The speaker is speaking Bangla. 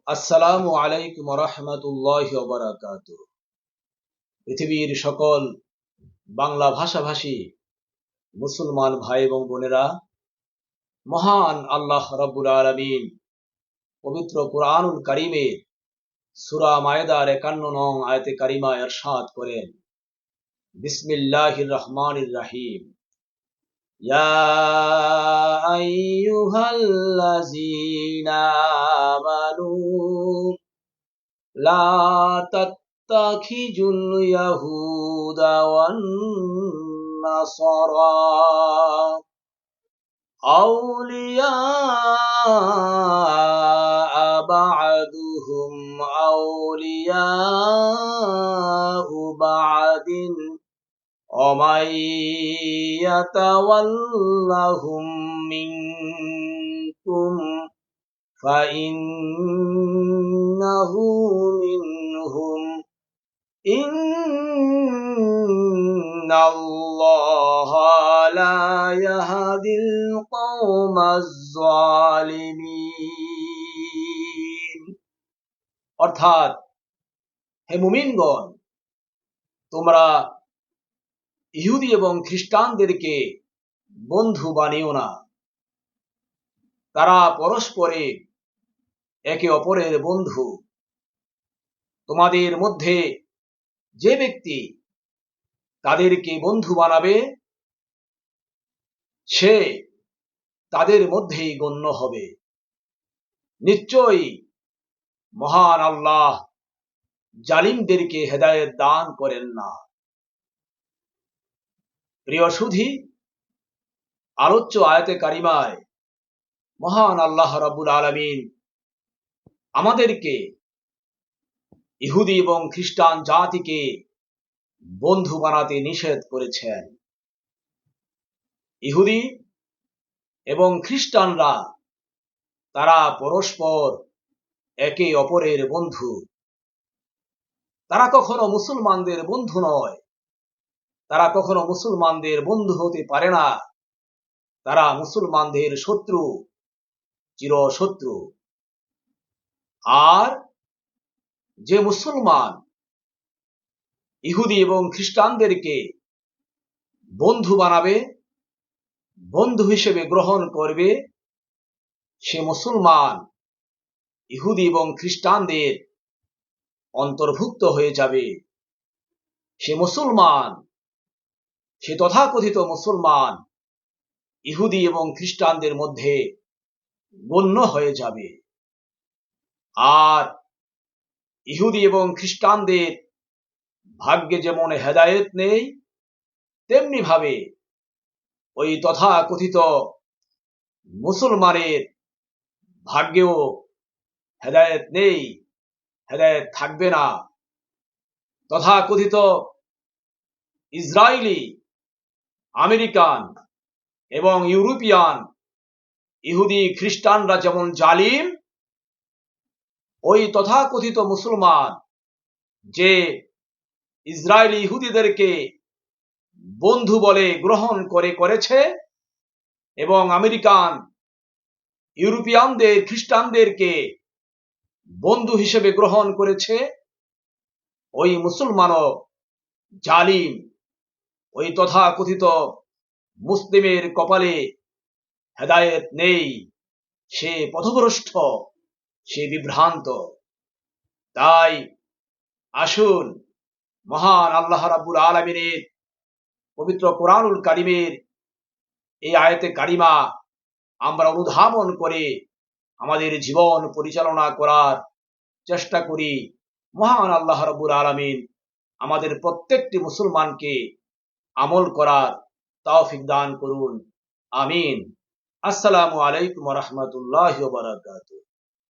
আসসালামু আলাইকুম রহমতুল্লাহি ওয়া বারাকাতুহু। পৃথিবীর সকল বাংলা ভাষাভাষী মুসলমান ভাই এবং বোনেরা, মহান আল্লাহ রাব্বুল আলামিন পবিত্র কুরআনুল কারীমের সূরা মায়েদার 51 নং আয়াতে কারিমায় ইরশাদ করেন, বিসমিল্লাহির রহমানির রহিম, ইয়া আইয়ুহাল্লাযীনা আমানু লা তাত্তাখিজুল ইয়াহুদা ওয়ান নাসারা আউলিয়া বা'দুহুম আউলিয়া বা'দিন ওয়া মান ইয়াতাওয়াল্লাহুম মিনকুম ফাইন্নাহু মিনহুম ইন্নাল্লাহা লা ইয়াহদিল কওমাজ জালিমিন। অর্থাৎ, হে মুমিনগণ, তোমরা ইহুদি এবং খ্রিস্টানদেরকে বন্ধু বানিও না। তারা পরস্পরে একে অপরের বন্ধু। তোমাদের মধ্যে যে ব্যক্তি তাদেরকে বন্ধু বানাবে সে তাদের মধ্যেই গণ্য হবে। নিশ্চয়ই মহান আল্লাহ জালিমদেরকে হেদায়েত দান করেন না। প্রিয় সুধী, আলোচ্য আয়াতে কারিমায় মহান আল্লাহ রাব্বুল আলামিন আমাদেরকে ইহুদি এবং খ্রিস্টান জাতিকে বন্ধু বানাতে নিষেধ করেছেন। ইহুদি এবং খ্রিস্টানরা তারা পরস্পর একে অপরের বন্ধু। তারা কখনো মুসলমানদের বন্ধু নয়, তারা কখনো মুসলমানদের বন্ধু হতে পারে না। তারা মুসলমানদের শত্রু, চিরশত্রু। আর যে মুসলমান ইহুদি এবং খ্রিস্টানদেরকে বন্ধু বানাবে, বন্ধু হিসেবে গ্রহণ করবে, সে মুসলমান ইহুদি এবং খ্রিস্টানদের অন্তর্ভুক্ত হয়ে যাবে। সে মুসলমান, সে তথাকথিত মুসলমান ইহুদি এবং খ্রিস্টানদের মধ্যে গণ্য হয়ে যাবে। আর ইহুদি এবং খ্রিস্টানদের ভাগ্যে যেমন হেদায়েত নেই, তেমনি ভাবে ওই তথাকথিত মুসলমানের ভাগ্যেও হেদায়েত নেই, হেদায়েত থাকবে না। তথাকথিত ইসরায়েলি, আমেরিকান এবং ইউরোপিয়ান ইহুদি খ্রিস্টানরা যেমন জালিম, ওই তথাকথিত মুসলমান যে ইসরায়েলি ইহুদিদেরকে বন্ধু বলে গ্রহণ করেছে এবং আমেরিকান ইউরোপিয়ানদের খ্রিস্টানদেরকে বন্ধু হিসেবে গ্রহণ করেছে, ওই মুসলমানও জালিম। ওই তথাকথিত মুসলিমের কপালে হেদায়েত নেই, সে পথভ্রষ্ট, সে বিভ্রান্ত। তাই আসুন মহান আল্লাহ রাব্বুল আলামিনের পবিত্র কুরআনুল কারীমের এই আয়াতে কারিমা আমরা অনুধাবন করে আমাদের জীবন পরিচালনা করার চেষ্টা করি। মহান আল্লাহ রাব্বুল আলামিন আমাদের প্রত্যেকটি মুসলমানকে আমল করার তৌফিক দান করুন। আমিন। আসসালামু আলাইকুম ওয়া রাহমাতুল্লাহি ওয়া বারাকাতুহু।